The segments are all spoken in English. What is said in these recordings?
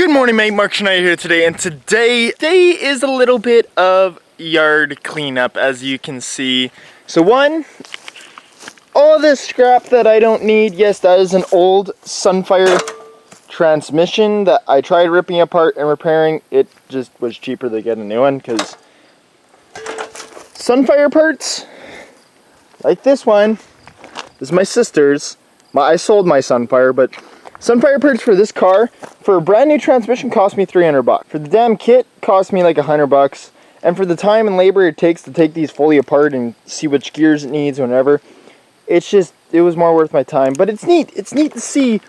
Good morning, mate. Mark Schneider here today, and today is a little bit of yard cleanup, as you can see. So one, all this scrap that I don't need. Yes, that is an old Sunfire transmission that I tried ripping apart and repairing. It just was cheaper to get a new one, because Sunfire parts, like this one, this is my sister's. I sold my Sunfire, but Sunfire parts for this car, for a brand new transmission, cost me $300. For the damn kit, cost me like $100. And for the time and labor it takes to take these fully apart and see which gears it needs, whatever, it was more worth my time. But it's neat. It's neat to see.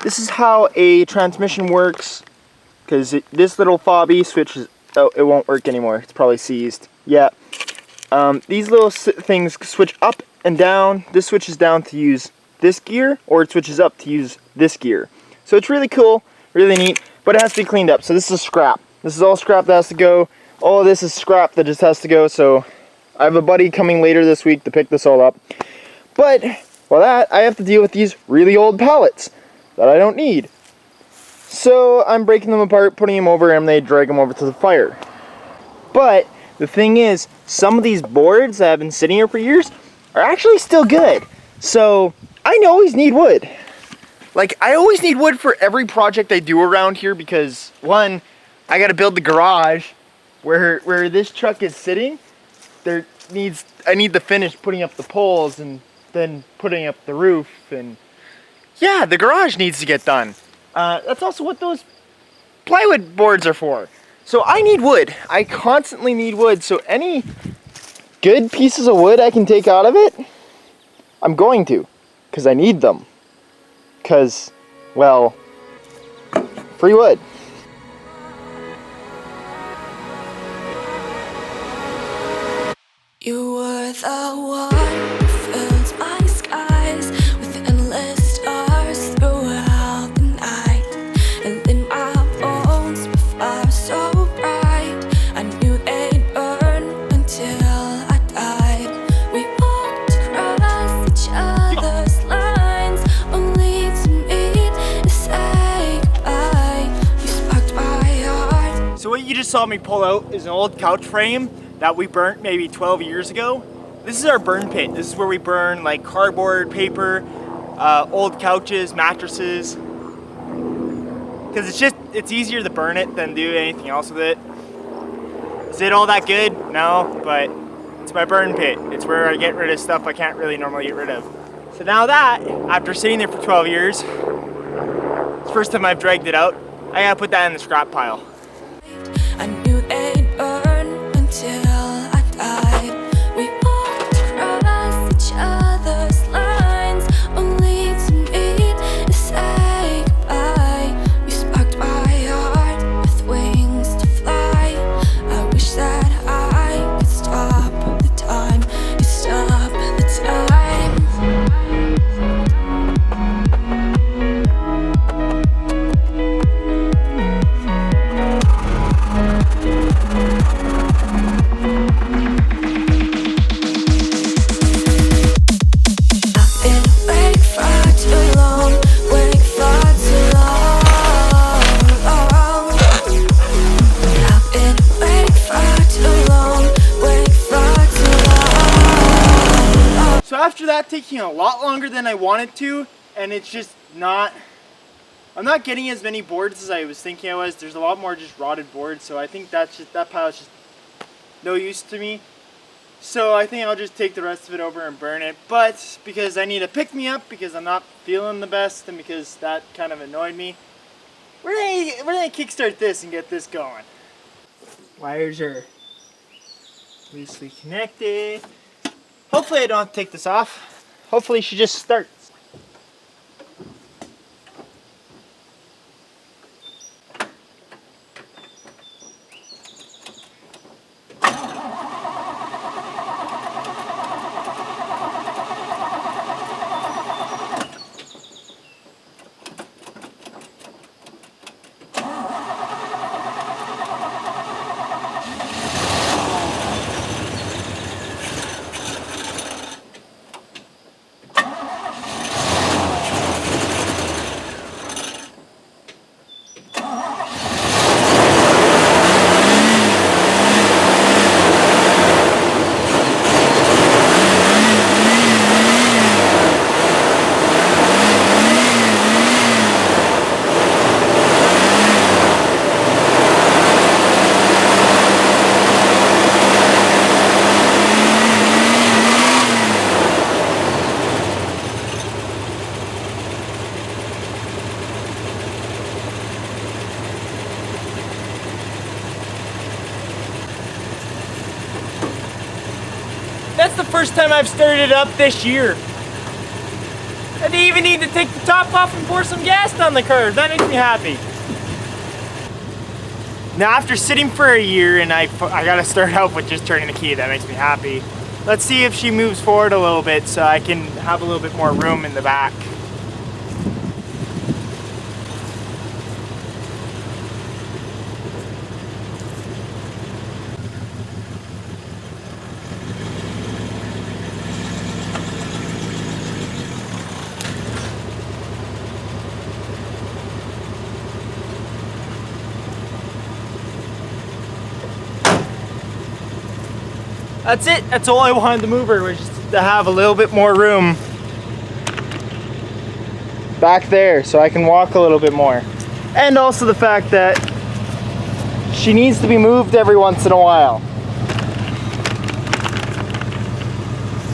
This is how a transmission works. Because this little fobby switch is, oh, it won't work anymore. It's probably seized. Yeah. These little things switch up and down. This switches down to use this gear, or it switches up to use this gear. So it's really cool, really neat, but it has to be cleaned up. So this is scrap. This is all scrap that has to go. All of this is scrap that just has to go. So I have a buddy coming later this week to pick this all up. But for that, I have to deal with these really old pallets that I don't need. So I'm breaking them apart, putting them over, and they drag them over to the fire. But the thing is, some of these boards that have been sitting here for years are actually still good. So I always need wood. Like, I always need wood for every project I do around here, because one, I gotta build the garage where this truck is sitting. I need to finish putting up the poles and then putting up the roof, and yeah, the garage needs to get done. That's also what those plywood boards are for. So I need wood. I constantly need wood. So any good pieces of wood I can take out of it, I'm going to, because I need them. Because, well, free wood. You were the one who filled my skies with endless stars throughout the night. And in my bones with fire so bright, I knew they'd burn until I died. We walked across each other's lines, only to meet and say goodbye. You sparked my heart. So what you just saw me pull out is an old couch frame that we burnt maybe 12 years ago. This is our burn pit. This is where we burn like cardboard, paper, old couches, mattresses. Because it's easier to burn it than do anything else with it. Is it all that good? No, but it's my burn pit. It's where I get rid of stuff I can't really normally get rid of. So now that, after sitting there for 12 years, it's the first time I've dragged it out, I gotta put that in the scrap pile. I knew they'd burn until I died. We walked across each other's lines, only to meet and say goodbye. You sparked my heart with wings to fly. I wish that I could stop the time. You stop the time. So after that taking a lot longer than I wanted to, and it's just not, I'm not getting as many boards as I was thinking I was. There's a lot more just rotted boards, so I think that pile is just no use to me. So I think I'll just take the rest of it over and burn it. But because I need a pick-me-up, because I'm not feeling the best, and because that kind of annoyed me, we're gonna kickstart this and get this going. Wires are loosely connected. Hopefully I don't have to take this off. Hopefully she just starts. that's the first time I've started it up this year. I didn't even need to take the top off and pour some gas down the car. That makes me happy. Now after sitting for a year and I gotta start out with just turning the key, that makes me happy. Let's see if she moves forward a little bit so I can have a little bit more room in the back. That's it. That's all I wanted to move her, was just to have a little bit more room back there so I can walk a little bit more. And also the fact that she needs to be moved every once in a while.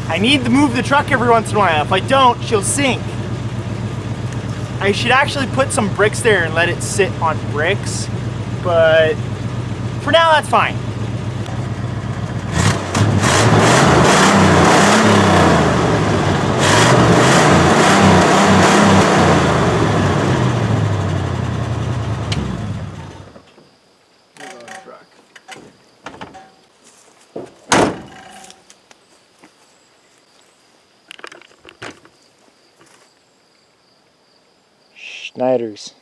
I need to move the truck every once in a while. If I don't, she'll sink. I should actually put some bricks there and let it sit on bricks, but for now that's fine. Schneiders.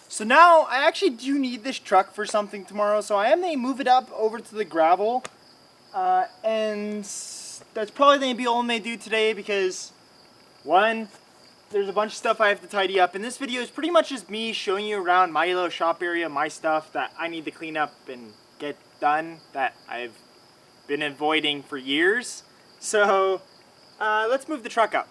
So now I actually do need this truck for something tomorrow, so I am going to move it up over to the gravel, and that's probably going to be all I'm going to do today because, one, there's a bunch of stuff I have to tidy up, and this video is pretty much just me showing you around my little shop area, my stuff that I need to clean up and get done that I've been avoiding for years. So let's move the truck up.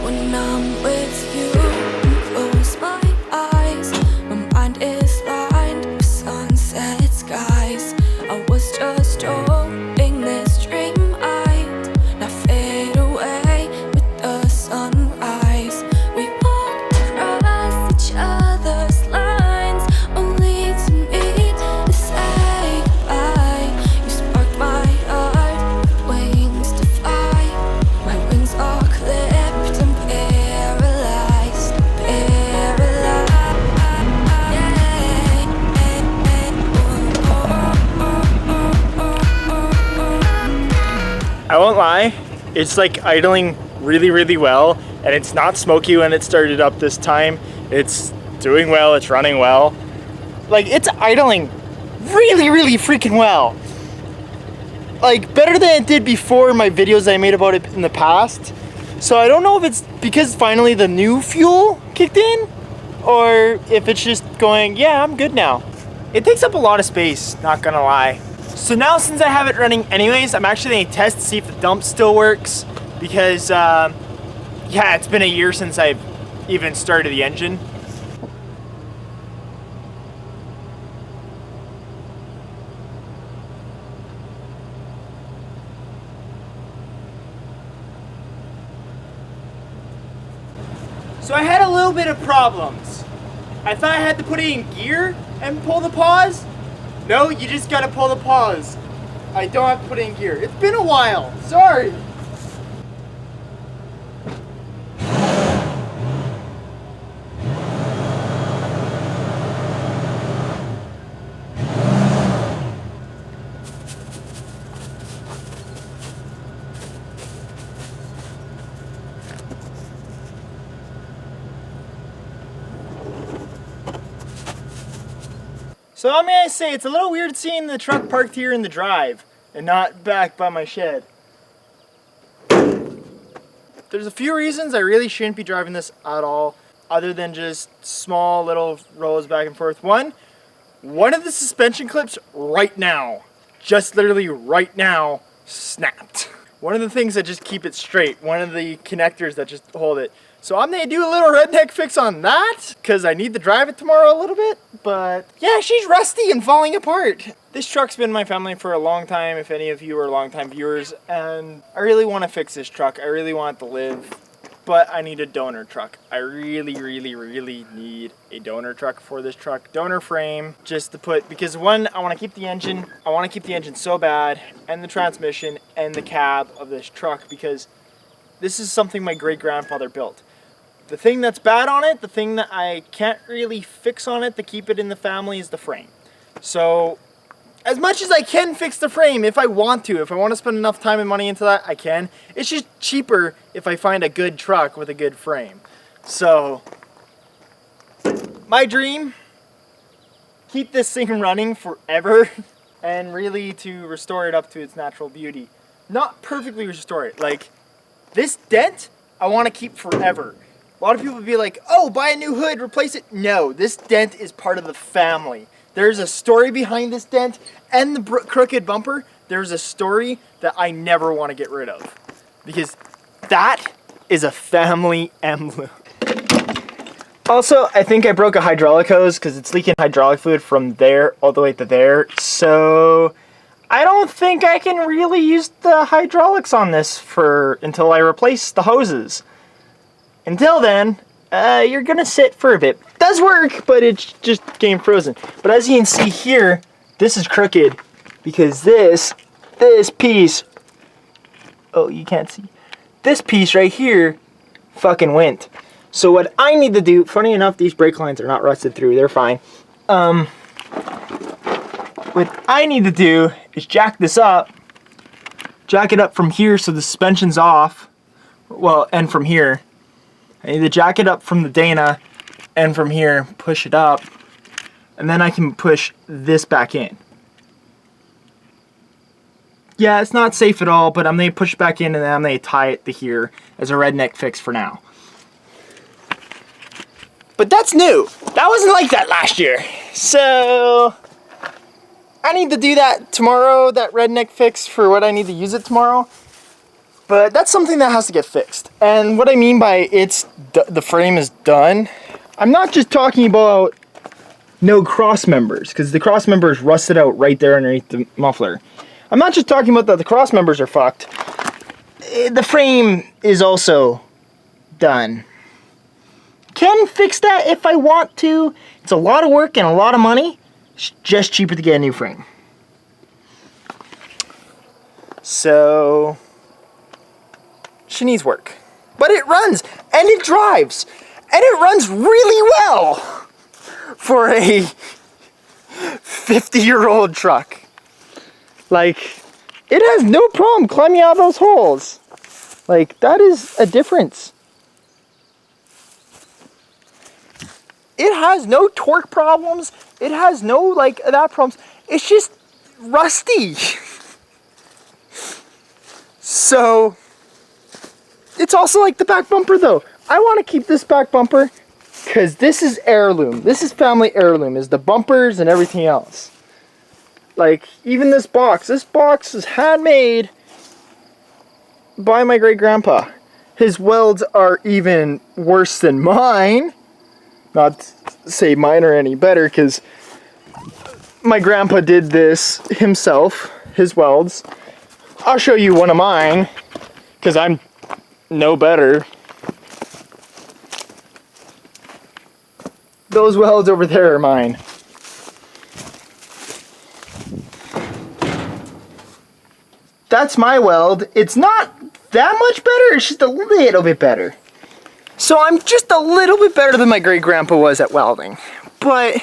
When I'm with you and close my eyes, my mind is lined with sunset skies. I was just hoping this dream I'd not fade away with the sunrise. We walked across each other's lines, only to meet and say goodbye. You sparked my heart with wings to fly. My wings are clipped and paralyzed, paralyzed. I won't lie, it's like idling really, really well, and it's not smoky when it started up this time. It's doing well, it's running well. Like, it's idling really, really freaking well. Like, better than it did before my videos I made about it in the past. So I don't know if it's because finally the new fuel kicked in, or if it's just going, yeah, I'm good now. It takes up a lot of space, not gonna lie. So now since I have it running anyways, I'm actually going to test to see if the dump still works, because yeah, it's been a year since I've even started the engine. So I had a little bit of problems. I thought I had to put it in gear and pull the pause. No, you just gotta pull the pause. I don't have to put it in gear. It's been a while. Sorry. So I'm gonna say it's a little weird seeing the truck parked here in the drive and not back by my shed. There's a few reasons I really shouldn't be driving this at all, other than just small little rolls back and forth. One of the suspension clips right now just literally right now snapped. One of the things that just keep it straight, one of the connectors that just hold it. So I'm gonna do a little redneck fix on that because I need to drive it tomorrow a little bit. But yeah, she's rusty and falling apart. This truck's been in my family for a long time, if any of you are longtime viewers, and I really want to fix this truck. I really want it to live, but I need a donor truck. I really need a donor truck for this truck. Donor frame, just to put, because one, I want to keep the engine. I want to keep the engine so bad, and the transmission, and the cab of this truck, because this is something my great-grandfather built. The thing that's bad on it, the thing that I can't really fix on it to keep it in the family is the frame. So, as much as I can fix the frame, if I want to spend enough time and money into that, I can. It's just cheaper if I find a good truck with a good frame. So, my dream, keep this thing running forever and really to restore it up to its natural beauty. Not perfectly restore it. Like, this dent, I want to keep forever. A lot of people would be like, oh, buy a new hood, replace it. No, this dent is part of the family. There's a story behind this dent and the crooked bumper. There's a story that I never want to get rid of. Because that is a family emblem. Also, I think I broke a hydraulic hose because it's leaking hydraulic fluid from there all the way to there. So I don't think I can really use the hydraulics on this until I replace the hoses. Until then, you're gonna sit for a bit. It does work, but it's just getting frozen. But as you can see here, this is crooked because this piece, oh, you can't see, this piece right here fucking went. So what I need to do, funny enough, these brake lines are not rusted through, they're fine. What I need to do is jack this up, jack it up from here so the suspension's off, well, and from here. I need to jack it up from the Dana and from here, push it up, and then I can push this back in. Yeah, it's not safe at all, but I'm going to push it back in and then I'm going to tie it to here as a redneck fix for now. But that's new. That wasn't like that last year. So I need to do that tomorrow, that redneck fix for what I need to use it tomorrow. But that's something that has to get fixed. And what I mean by the frame is done, I'm not just talking about no cross members, because the cross member is rusted out right there underneath the muffler. I'm not just talking about that the cross members are fucked. The frame is also done. Can fix that if I want to. It's a lot of work and a lot of money. It's just cheaper to get a new frame. So she needs work. But it runs, and it drives, and it runs really well for a 50-year-old truck. Like, it has no problem climbing out of those holes. Like, that is a difference. It has no torque problems. It has no, like, that problems. It's just rusty. So it's also like the back bumper though. I want to keep this back bumper because this is heirloom. This is family heirloom, is the bumpers and everything else. Like even this box is handmade by my great grandpa. His welds are even worse than mine. Not to say mine are any better because my grandpa did this himself, his welds. I'll show you one of mine because I'm no better. Those welds over there are mine. That's my weld. It's not that much better, it's just a little bit better. So I'm just a little bit better than my great grandpa was at welding. But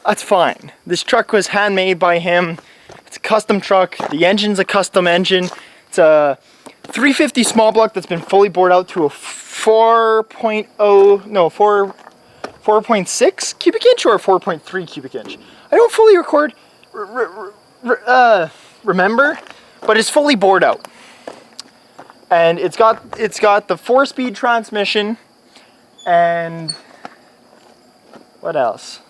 that's fine. This truck was handmade by him. It's a custom truck. The engine's a custom engine. It's a 350 small block that's been fully bored out to a 4.6 cubic inch or a 4.3 cubic inch. I don't fully remember, but it's fully bored out. And it's got the 4-speed transmission and what else?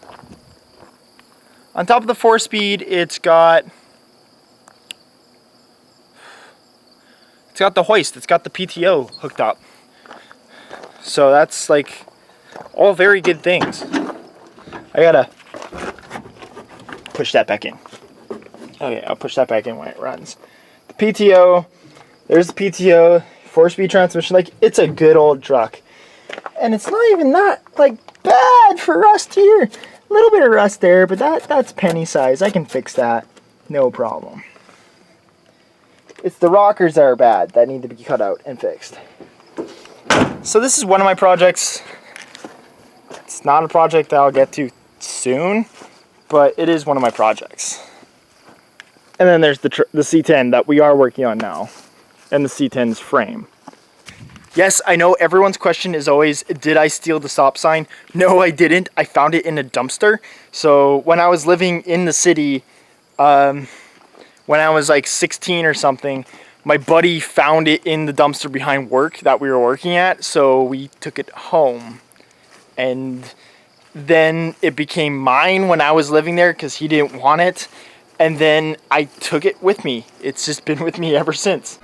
On top of the 4-speed, it's got got the hoist, it's got the PTO hooked up. So that's like all very good things. I gotta push that back in. Okay, I'll push that back in when it runs. The PTO, there's the PTO, 4-speed transmission. Like, it's a good old truck. And it's not even that, like, bad for rust here. A little bit of rust there, but that's penny size. I can fix that. No problem. It's the rockers that are bad that need to be cut out and fixed. So this is one of my projects. It's not a project that I'll get to soon, but it is one of my projects. And then there's the C10 that we are working on now, and the C10's frame. Yes, I know everyone's question is always, did I steal the stop sign? No, I didn't. I found it in a dumpster. So when I was living in the city, when I was like 16 or something, my buddy found it in the dumpster behind work that we were working at. So we took it home. And then it became mine when I was living there because he didn't want it. And then I took it with me. It's just been with me ever since.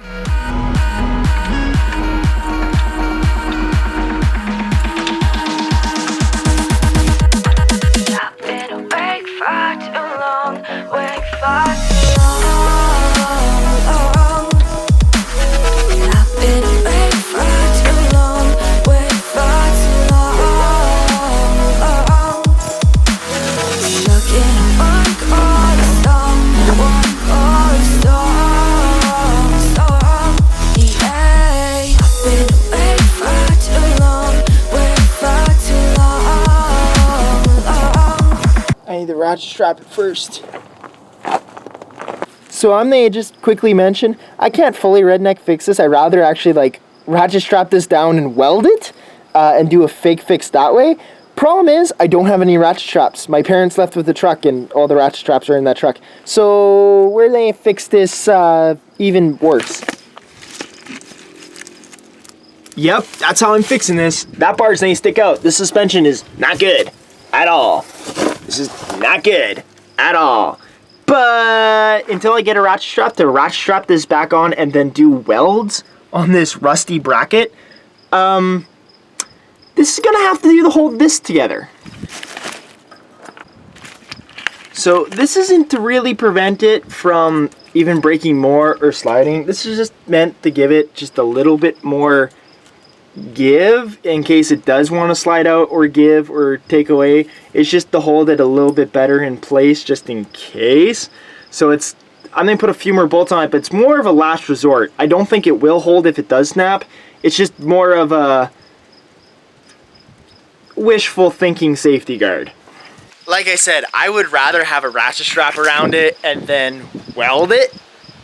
Ratchet strap it first. So I'm gonna just quickly mention, I can't fully redneck fix this. I'd rather actually like ratchet strap this down and weld it and do a fake fix that way. Problem is, I don't have any ratchet straps. My parents left with the truck and all the ratchet straps are in that truck. So we're gonna fix this even worse. Yep, that's how I'm fixing this. That bar's gonna stick out. This suspension is not good at all. This is not good at all. But until I get a ratchet strap to ratchet strap this back on and then do welds on this rusty bracket, this is gonna have to do to hold this together. So this isn't to really prevent it from even breaking more or sliding. This is just meant to give it just a little bit more give in case it does want to slide out or give or take away. It's just to hold it a little bit better in place just in case. So I'm gonna put a few more bolts on it, but it's more of a last resort. I don't think it will hold if it does snap. It's just more of a wishful thinking safety guard. Like I said, I would rather have a ratchet strap around it and then weld it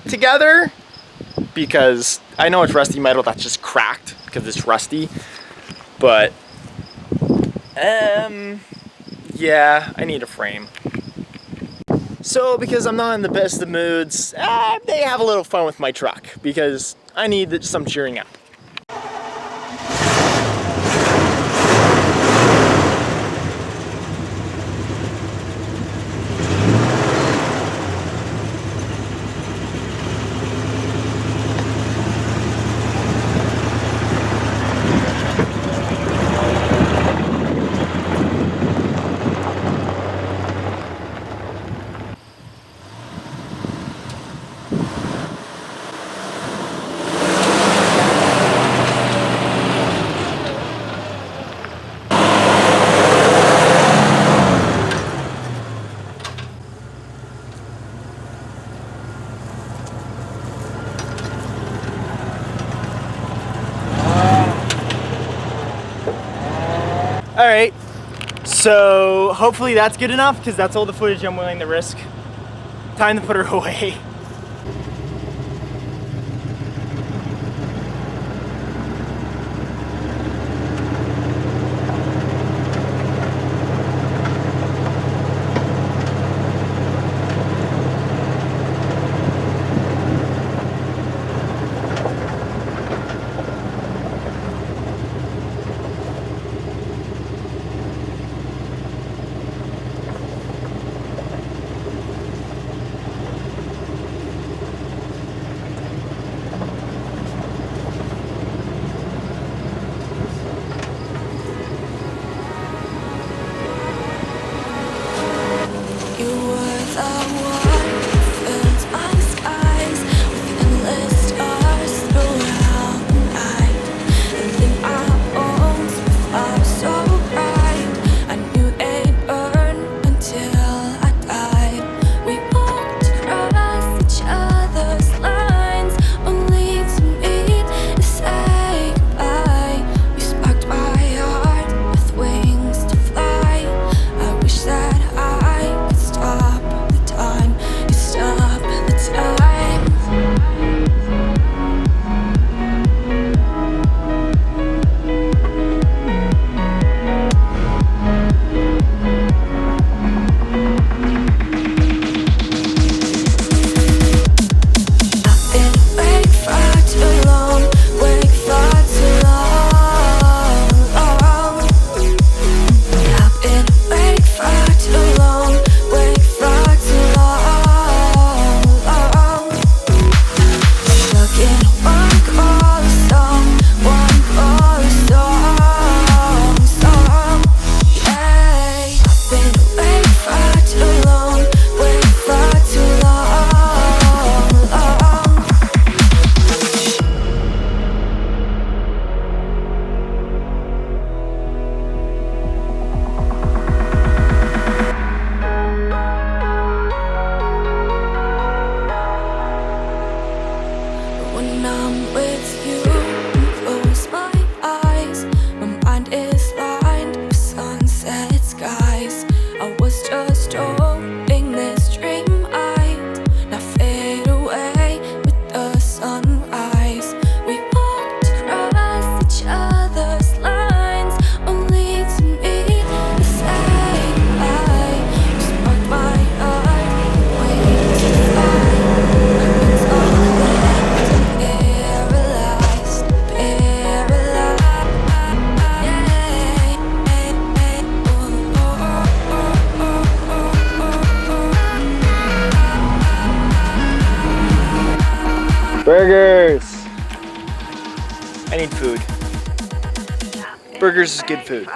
together, because I know it's rusty metal that's just cracked because it's rusty, but yeah, I need a frame. So because I'm not in the best of moods, they have a little fun with my truck because I need some cheering up. Alright, so hopefully that's good enough because that's all the footage I'm willing to risk. Time to put her away. Burgers. I need food. Burgers is good food.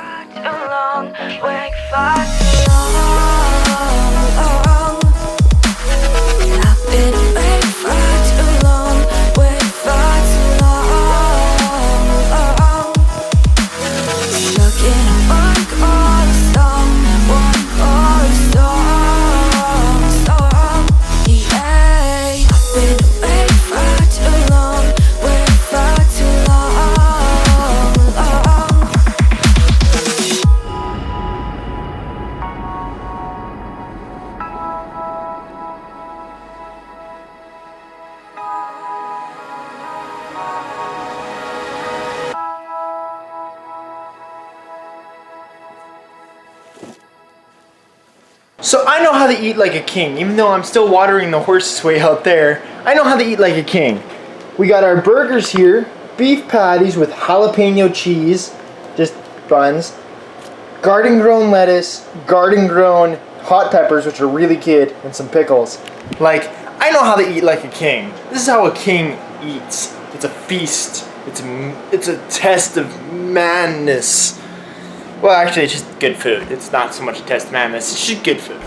So I know how to eat like a king, even though I'm still watering the horses way out there. I know how to eat like a king. We got our burgers here, beef patties with jalapeno cheese, just buns, garden grown lettuce, garden grown hot peppers, which are really good, and some pickles. Like, I know how to eat like a king. This is how a king eats. It's a feast. It's a test of manness. Well, actually, it's just good food. It's not so much a test of madness. It's just good food.